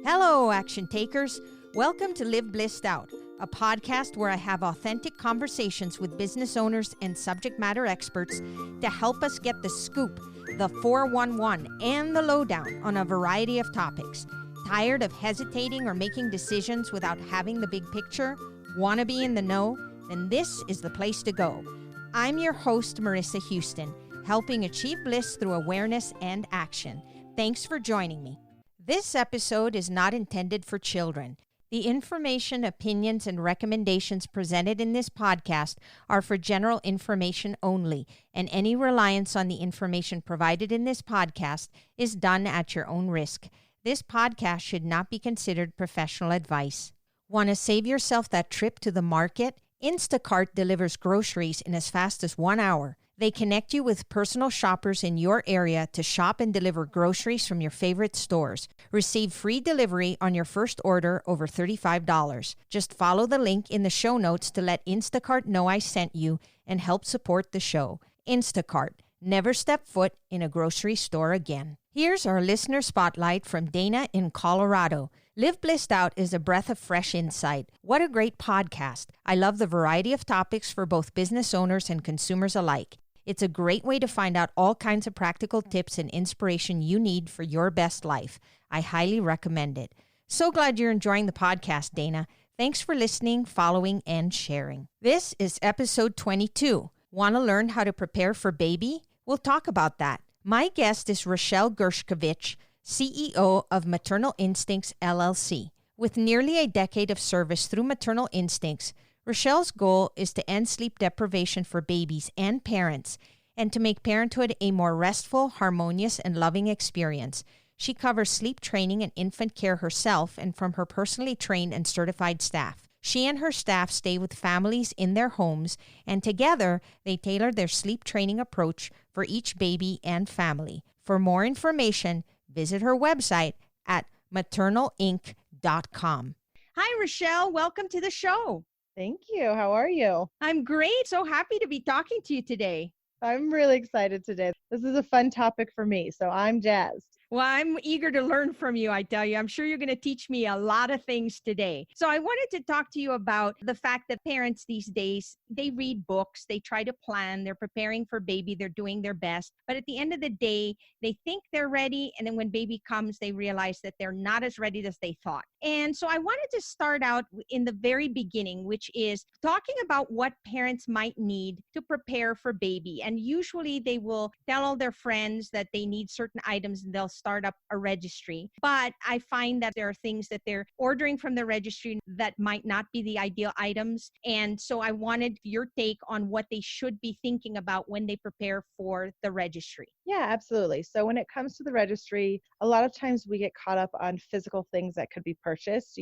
Hello, action takers. Welcome to Live Blissed Out, a podcast where I have authentic conversations with business owners and subject matter experts to help us get the scoop, the 411, and the lowdown on a variety of topics. Tired of hesitating or making decisions without having the big picture? Want to be in the know? Then this is the place to go. I'm your host, Marissa Houston, helping achieve bliss through awareness and action. Thanks for joining me. This episode is not intended for children. The information, opinions, and recommendations presented in this podcast are for general information only, and any reliance on the information provided in this podcast is done at your own risk. This podcast should not be considered professional advice. Want to save yourself that trip to the market? Instacart delivers groceries in as fast as 1 hour. They connect you with personal shoppers in your area to shop and deliver groceries from your favorite stores. Receive free delivery on your first order over $35. Just follow the link in the show notes to let Instacart know I sent you and help support the show. Instacart. Never step foot in a grocery store again. Here's our listener spotlight from Dana in Colorado. Live Blissed Out is a breath of fresh insight. What a great podcast. I love the variety of topics for both business owners and consumers alike. It's a great way to find out all kinds of practical tips and inspiration you need for your best life. I highly recommend it. So glad you're enjoying the podcast, Dana. Thanks for listening, following, and sharing. This is episode 22. Want to learn how to prepare for baby? We'll talk about that. My guest is Rachelle Gershkovich, CEO of Maternal Instincts, LLC. With nearly a decade of service through Maternal Instincts, Rachelle's goal is to end sleep deprivation for babies and parents and to make parenthood a more restful, harmonious, and loving experience. She covers sleep training and infant care herself and from her personally trained and certified staff. She and her staff stay with families in their homes, and together they tailor their sleep training approach for each baby and family. For more information, visit her website at maternalinc.com. Hi, Rachelle. Welcome to the show. Thank you. How are you? I'm great. So happy to be talking to you today. I'm really excited today. This is a fun topic for me, so I'm jazzed. Well, I'm eager to learn from you, I tell you. I'm sure you're going to teach me a lot of things today. So I wanted to talk to you about the fact that parents these days, they read books, they try to plan, they're preparing for baby, they're doing their best. But at the end of the day, they think they're ready. And then when baby comes, they realize that they're not as ready as they thought. And so I wanted to start out in the very beginning, which is talking about what parents might need to prepare for baby. And usually they will tell all their friends that they need certain items and they'll start up a registry. But I find that there are things that they're ordering from the registry that might not be the ideal items. And so I wanted your take on what they should be thinking about when they prepare for the registry. Yeah, absolutely. So when it comes to the registry, a lot of times we get caught up on physical things that could be purchased,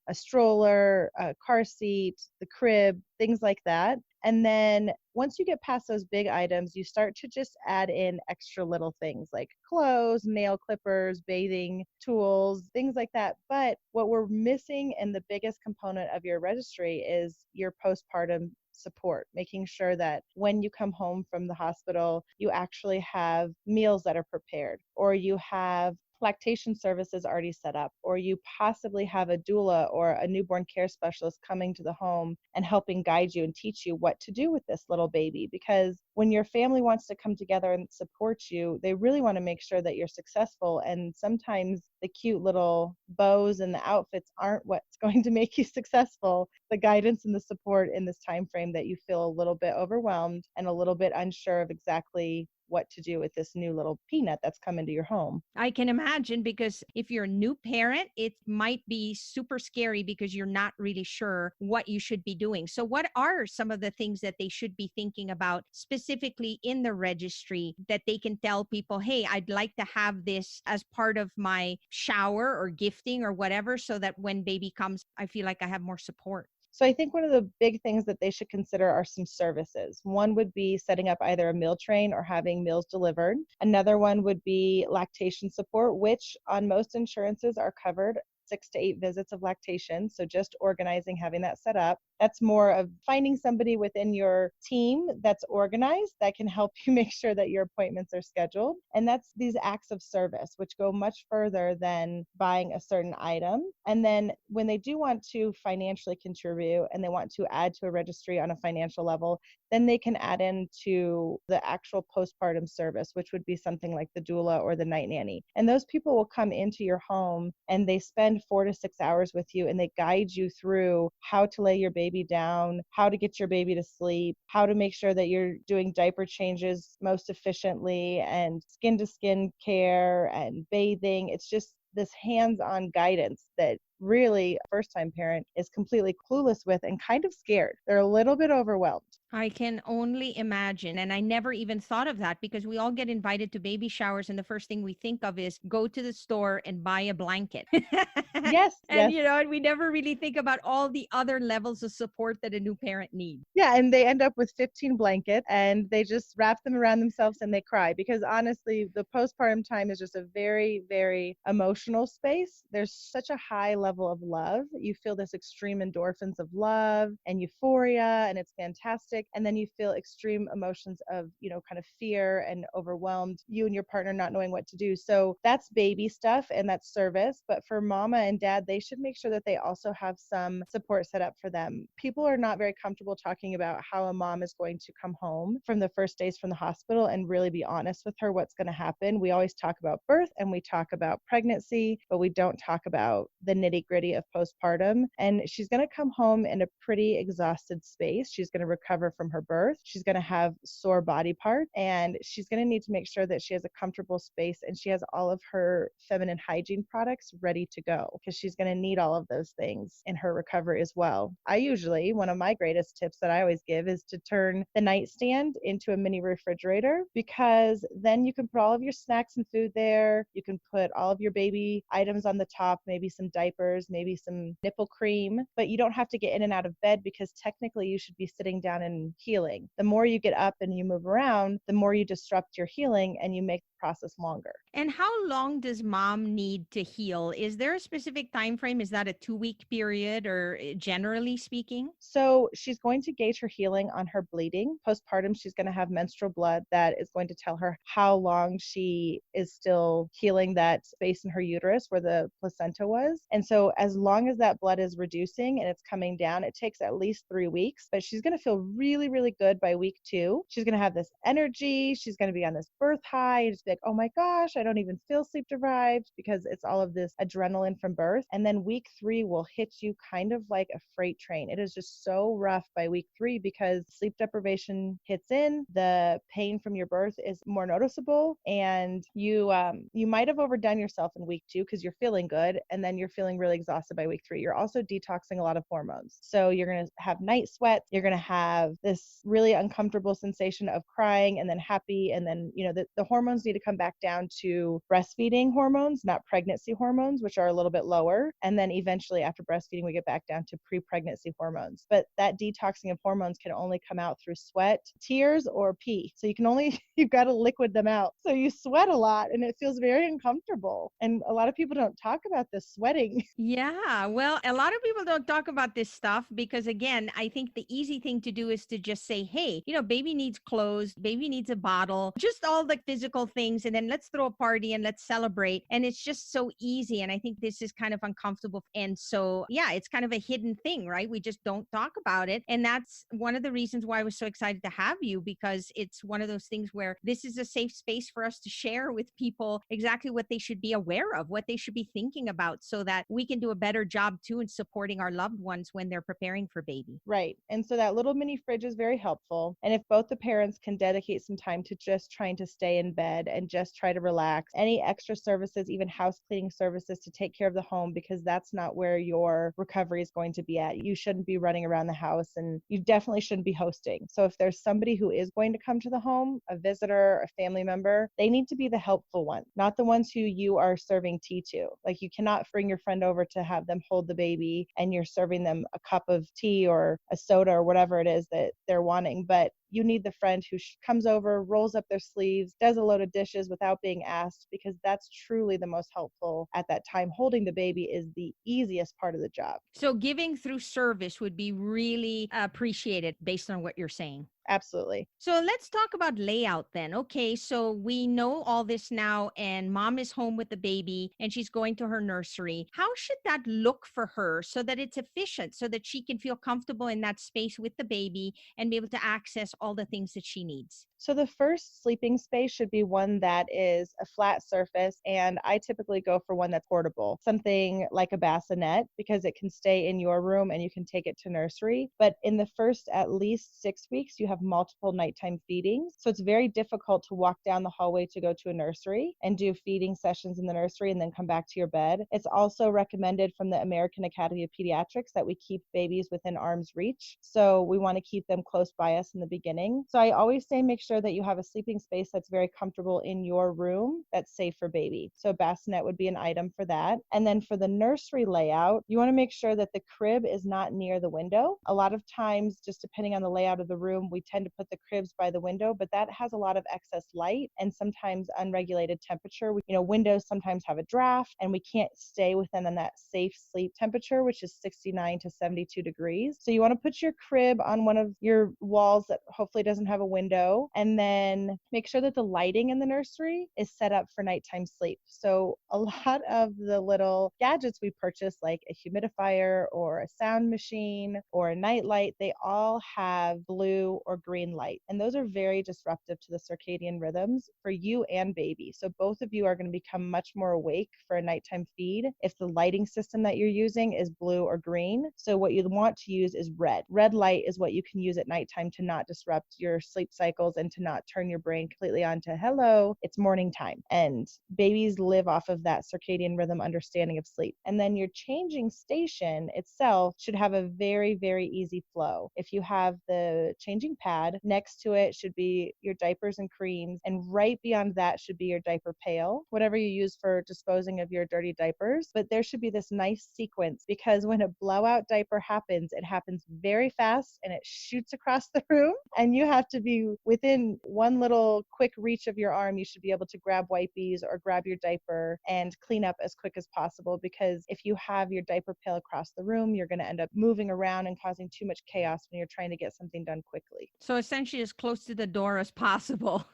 a stroller, a car seat, the crib, things like that. And then once you get past those big items, you start to just add in extra little things like clothes, nail clippers, bathing tools, things like that. But what we're missing and the biggest component of your registry is your postpartum support, making sure that when you come home from the hospital, you actually have meals that are prepared, or you have lactation services already set up, or you possibly have a doula or a newborn care specialist coming to the home and helping guide you and teach you what to do with this little baby. Because when your family wants to come together and support you, they really want to make sure that you're successful. And sometimes the cute little bows and the outfits aren't what's going to make you successful. The guidance and the support in this time frame that you feel a little bit overwhelmed and a little bit unsure of exactly what to do with this new little peanut that's come into your home. I can imagine, because if you're a new parent, it might be super scary because you're not really sure what you should be doing. So what are some of the things that they should be thinking about specifically in the registry that they can tell people, hey, I'd like to have this as part of my shower or gifting or whatever, so that when baby comes, I feel like I have more support? So I think one of the big things that they should consider are some services. One would be setting up either a meal train or having meals delivered. Another one would be lactation support, which on most insurances are covered 6 to 8 visits of lactation. So just organizing, having that set up. That's more of finding somebody within your team that's organized that can help you make sure that your appointments are scheduled. And that's these acts of service, which go much further than buying a certain item. And then when they do want to financially contribute and they want to add to a registry on a financial level, then they can add into the actual postpartum service, which would be something like the doula or the night nanny. And those people will come into your home and they spend 4 to 6 hours with you and they guide you through how to lay your baby down, how to get your baby to sleep, how to make sure that you're doing diaper changes most efficiently, and skin to skin care and bathing. It's just this hands-on guidance that really a first-time parent is completely clueless with and kind of scared. They're a little bit overwhelmed. I can only imagine. And I never even thought of that because we all get invited to baby showers. And the first thing we think of is go to the store and buy a blanket. Yes. And, Yes. and we never really think about all the other levels of support that a new parent needs. Yeah, and they end up with 15 blankets and they just wrap them around themselves and they cry because honestly, the postpartum time is just a very, very emotional space. There's such a high level of love. You feel this extreme endorphins of love and euphoria, and it's fantastic. And then you feel extreme emotions of, kind of fear and overwhelmed, you and your partner not knowing what to do. So that's baby stuff and that's service. But for mama and dad, they should make sure that they also have some support set up for them. People are not very comfortable talking about how a mom is going to come home from the first days from the hospital and really be honest with her what's going to happen. We always talk about birth and we talk about pregnancy, but we don't talk about the nitty gritty of postpartum. And she's going to come home in a pretty exhausted space. She's going to recover from her birth. She's going to have sore body parts and she's going to need to make sure that she has a comfortable space and she has all of her feminine hygiene products ready to go because she's going to need all of those things in her recovery as well. One of my greatest tips that I always give is to turn the nightstand into a mini refrigerator, because then you can put all of your snacks and food there. You can put all of your baby items on the top, maybe some diapers, maybe some nipple cream, but you don't have to get in and out of bed because technically you should be sitting down and healing. The more you get up and you move around, the more you disrupt your healing and you make the process longer. And how long does mom need to heal? Is there a specific time frame? Is that a 2-week period or generally speaking? So she's going to gauge her healing on her bleeding. Postpartum, she's going to have menstrual blood that is going to tell her how long she is still healing that space in her uterus where the placenta was. And so as long as that blood is reducing and it's coming down, it takes at least 3 weeks, but she's going to feel really, really good by week 2. She's going to have this energy. She's going to be on this birth high and just be like, oh my gosh, I don't even feel sleep deprived, because it's all of this adrenaline from birth. And then week 3 will hit you kind of like a freight train. It is just so rough by week 3 because sleep deprivation hits in, the pain from your birth is more noticeable, and you might have overdone yourself in week 2 because you're feeling good and then you're feeling really exhausted by week 3. You're also detoxing a lot of hormones. So you're going to have night sweats, you're going to have this really uncomfortable sensation of crying and then happy, and then the hormones need to come back down to breastfeeding hormones, not pregnancy hormones, which are a little bit lower. And then eventually after breastfeeding, we get back down to pre-pregnancy hormones. But that detoxing of hormones can only come out through sweat, tears, or pee. So you've got to liquid them out. So you sweat a lot and it feels very uncomfortable. And a lot of people don't talk about this sweating. Yeah, well, a lot of people don't talk about this stuff because, again, I think the easy thing to do is to just say, hey, baby needs clothes, baby needs a bottle, just all the physical things. And then let's throw a party and let's celebrate. And it's just so easy. And I think this is kind of uncomfortable. And so, yeah, it's kind of a hidden thing, right? We just don't talk about it. And that's one of the reasons why I was so excited to have you, because it's one of those things where this is a safe space for us to share with people exactly what they should be aware of, what they should be thinking about, so that we can do a better job too in supporting our loved ones when they're preparing for baby. Right. And so that little mini fridge is very helpful. And if both the parents can dedicate some time to just trying to stay in bed and just try to relax, any extra services, even house cleaning services to take care of the home, because that's not where your recovery is going to be at. You shouldn't be running around the house and you definitely shouldn't be hosting. So if there's somebody who is going to come to the home, a visitor, a family member, they need to be the helpful one, not the ones who you are serving tea to. Like, you cannot bring your friend over to have them hold the baby and you're serving them a cup of tea or a soda or whatever it is that they're wanting. But you need the friend who comes over, rolls up their sleeves, does a load of dishes without being asked, because that's truly the most helpful at that time. Holding the baby is the easiest part of the job. So giving through service would be really appreciated based on what you're saying. Absolutely. So let's talk about layout then. Okay, so we know all this now, and mom is home with the baby and she's going to her nursery. How should that look for her so that it's efficient, so that she can feel comfortable in that space with the baby and be able to access all the things that she needs? So the first sleeping space should be one that is a flat surface, and I typically go for one that's portable, something like a bassinet, because it can stay in your room and you can take it to nursery. But in the first at least 6 weeks, you have multiple nighttime feedings. So it's very difficult to walk down the hallway to go to a nursery and do feeding sessions in the nursery and then come back to your bed. It's also recommended from the American Academy of Pediatrics that we keep babies within arm's reach. So we want to keep them close by us in the beginning. So I always say make sure that you have a sleeping space that's very comfortable in your room that's safe for baby. So a bassinet would be an item for that. And then for the nursery layout, you want to make sure that the crib is not near the window. A lot of times, just depending on the layout of the room, we tend to put the cribs by the window, but that has a lot of excess light and sometimes unregulated temperature. Windows sometimes have a draft, and we can't stay within that safe sleep temperature, which is 69 to 72 degrees. So you want to put your crib on one of your walls that hopefully doesn't have a window, and then make sure that the lighting in the nursery is set up for nighttime sleep. So a lot of the little gadgets we purchase, like a humidifier or a sound machine or a night light, they all have blue or green light. And those are very disruptive to the circadian rhythms for you and baby. So both of you are going to become much more awake for a nighttime feed if the lighting system that you're using is blue or green. So what you want to use is red. Red light is what you can use at nighttime to not disrupt your sleep cycles and to not turn your brain completely on to, hello, it's morning time. And babies live off of that circadian rhythm understanding of sleep. And then your changing station itself should have a very, very easy flow. If you have the changing pad, next to it should be your diapers and creams, and right beyond that should be your diaper pail, whatever you use for disposing of your dirty diapers. But there should be this nice sequence, because when a blowout diaper happens, it happens very fast and it shoots across the room, and you have to be within one little quick reach of your arm. You should be able to grab wipies or grab your diaper and clean up as quick as possible, because if you have your diaper pail across the room, you're going to end up moving around and causing too much chaos when you're trying to get something done quickly. So essentially as close to the door as possible.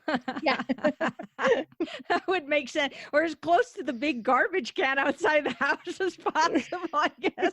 Yeah. That would make sense. Or as close to the big garbage can outside the house as possible, I guess.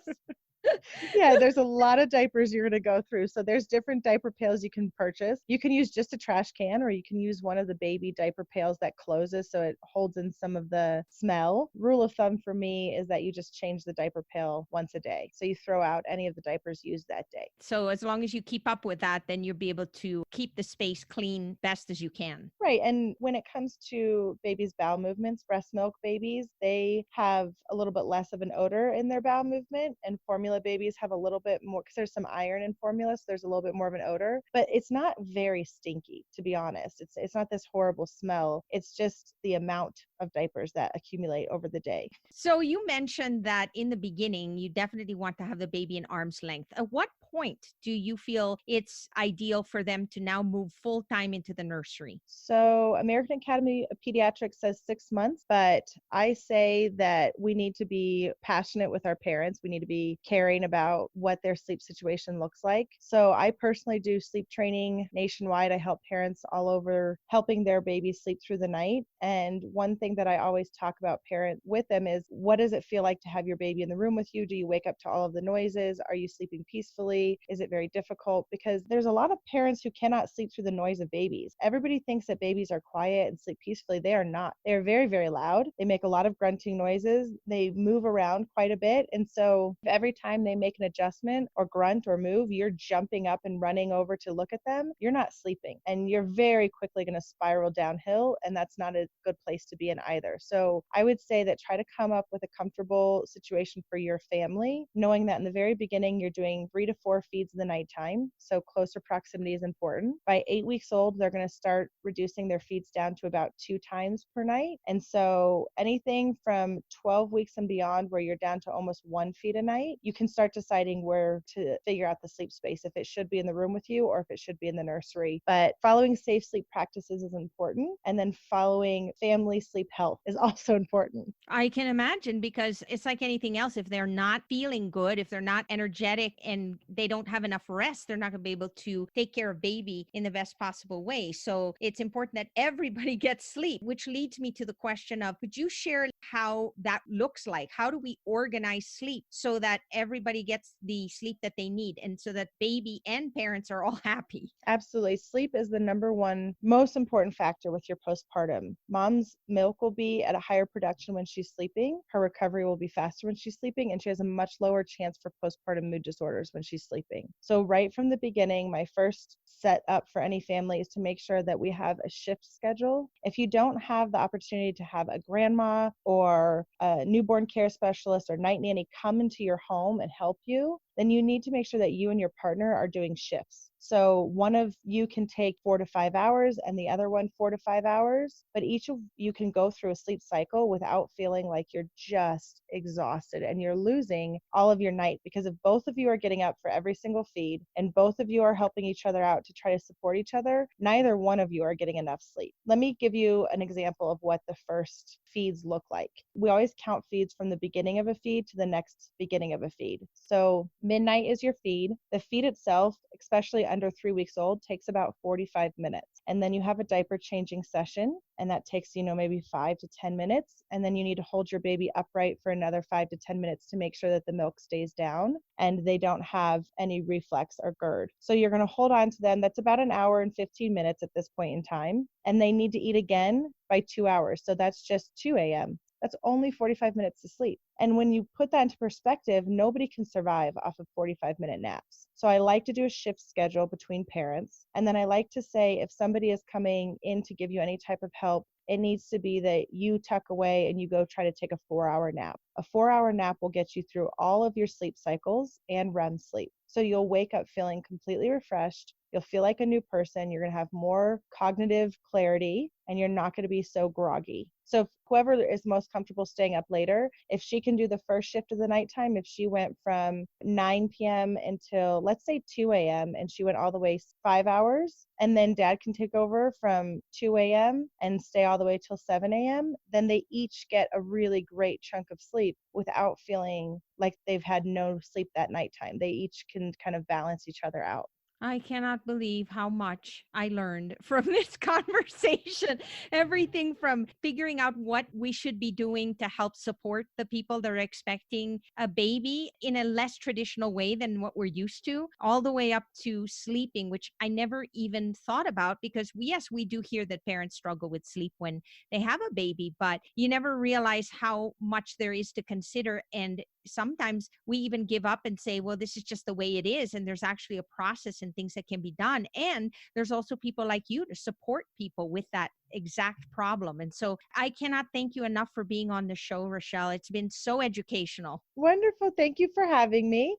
Yeah, there's a lot of diapers you're going to go through. So there's different diaper pails you can purchase. You can use just a trash can, or you can use one of the baby diaper pails that closes so it holds in some of the smell. Rule of thumb for me is that you just change the diaper pail once a day. So you throw out any of the diapers used that day. So as long as you keep up with that, then you'll be able to keep the space clean best as you can. Right. And when it comes to babies' bowel movements, breast milk babies, they have a little bit less of an odor in their bowel movement, and formula babies have a little bit more, because there's some iron in formula, so there's a little bit more of an odor, but it's not very stinky, to be honest. It's not this horrible smell. It's just the amount of diapers that accumulate over the day. So you mentioned that in the beginning, you definitely want to have the baby in arm's length. At what point do you feel it's ideal for them to now move full time into the nursery? So American Academy of Pediatrics says 6 months, but I say that we need to be passionate with our parents. We need to be caring about what their sleep situation looks like. So I personally do sleep training nationwide. I help parents all over helping their babies sleep through the night. And one thing that I always talk about parent with them is, what does it feel like to have your baby in the room with you? Do you wake up to all of the noises? Are you sleeping peacefully? Is it very difficult? Because there's a lot of parents who cannot sleep through the noise of babies. Everybody thinks that babies are quiet and sleep peacefully. They are not. They're very, very loud. They make a lot of grunting noises. They move around quite a bit. And so every time they make an adjustment or grunt or move, you're jumping up and running over to look at them. You're not sleeping, and you're very quickly going to spiral downhill, and that's not a good place to be in in either. So I would say that try to come up with a comfortable situation for your family, knowing that in the very beginning, you're doing 3 to 4 feeds in the nighttime. So closer proximity is important. By 8 weeks old, they're going to start reducing their feeds down to about 2 times per night. And so anything from 12 weeks and beyond, where you're down to almost 1 feed a night, you can start deciding where to figure out the sleep space, if it should be in the room with you or if it should be in the nursery. But following safe sleep practices is important. And then following family sleep health is also important. I can imagine, because it's like anything else. If they're not feeling good, if they're not energetic and they don't have enough rest, they're not going to be able to take care of baby in the best possible way. So it's important that everybody gets sleep, which leads me to the question of, could you share how that looks like? How do we organize sleep so that everybody gets the sleep that they need and so that baby and parents are all happy? Absolutely. Sleep is the number one most important factor with your postpartum. Mom's milk will be at a higher production when she's sleeping. Her recovery will be faster when she's sleeping, and she has a much lower chance for postpartum mood disorders when she's sleeping. So right from the beginning, my first set up for any family is to make sure that we have a shift schedule. If you don't have the opportunity to have a grandma or a newborn care specialist or night nanny come into your home and help you, then you need to make sure that you and your partner are doing shifts. So one of you can take 4 to 5 hours and the other one 4 to 5 hours, but each of you can go through a sleep cycle without feeling like you're just exhausted and you're losing all of your night. Because if both of you are getting up for every single feed and both of you are helping each other out to try to support each other, neither one of you are getting enough sleep. Let me give you an example of what the first feeds look like. We always count feeds from the beginning of a feed to the next beginning of a feed. So midnight is your feed. The feed itself, especially under 3 weeks old, takes about 45 minutes. And then you have a diaper changing session, and that takes, maybe 5 to 10 minutes. And then you need to hold your baby upright for another 5 to 10 minutes to make sure that the milk stays down and they don't have any reflux or GERD. So you're going to hold on to them. That's about an hour and 15 minutes at this point in time. And they need to eat again by 2 hours. So that's just 2 a.m. That's only 45 minutes to sleep. And when you put that into perspective, nobody can survive off of 45-minute naps. So I like to do a shift schedule between parents. And then I like to say, if somebody is coming in to give you any type of help, it needs to be that you tuck away and you go try to take a 4-hour nap. A 4-hour nap will get you through all of your sleep cycles and REM sleep. So you'll wake up feeling completely refreshed. You'll feel like a new person. You're going to have more cognitive clarity and you're not going to be so groggy. So whoever is most comfortable staying up later, if she can do the first shift of the nighttime, if she went from 9 p.m. until, let's say, 2 a.m. and she went all the way 5 hours, and then dad can take over from 2 a.m. and stay all the way till 7 a.m., then they each get a really great chunk of sleep without feeling like they've had no sleep that nighttime. They each can kind of balance each other out. I cannot believe how much I learned from this conversation. Everything from figuring out what we should be doing to help support the people that are expecting a baby in a less traditional way than what we're used to, all the way up to sleeping, which I never even thought about, because yes, we do hear that parents struggle with sleep when they have a baby, but you never realize how much there is to consider. And sometimes we even give up and say, well, this is just the way it is. And there's actually a process and things that can be done. And there's also people like you to support people with that exact problem. And so I cannot thank you enough for being on the show, Rachelle. It's been so educational. Wonderful. Thank you for having me.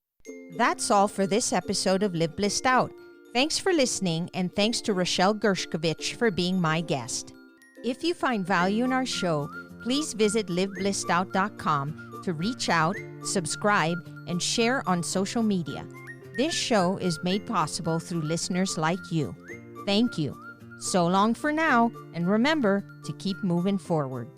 That's all for this episode of Live Blissed Out. Thanks for listening, and thanks to Rachelle Gershkovich for being my guest. If you find value in our show, please visit liveblисsedout.com to reach out, subscribe, and share on social media. This show is made possible through listeners like you. Thank you. So long for now, and remember to keep moving forward.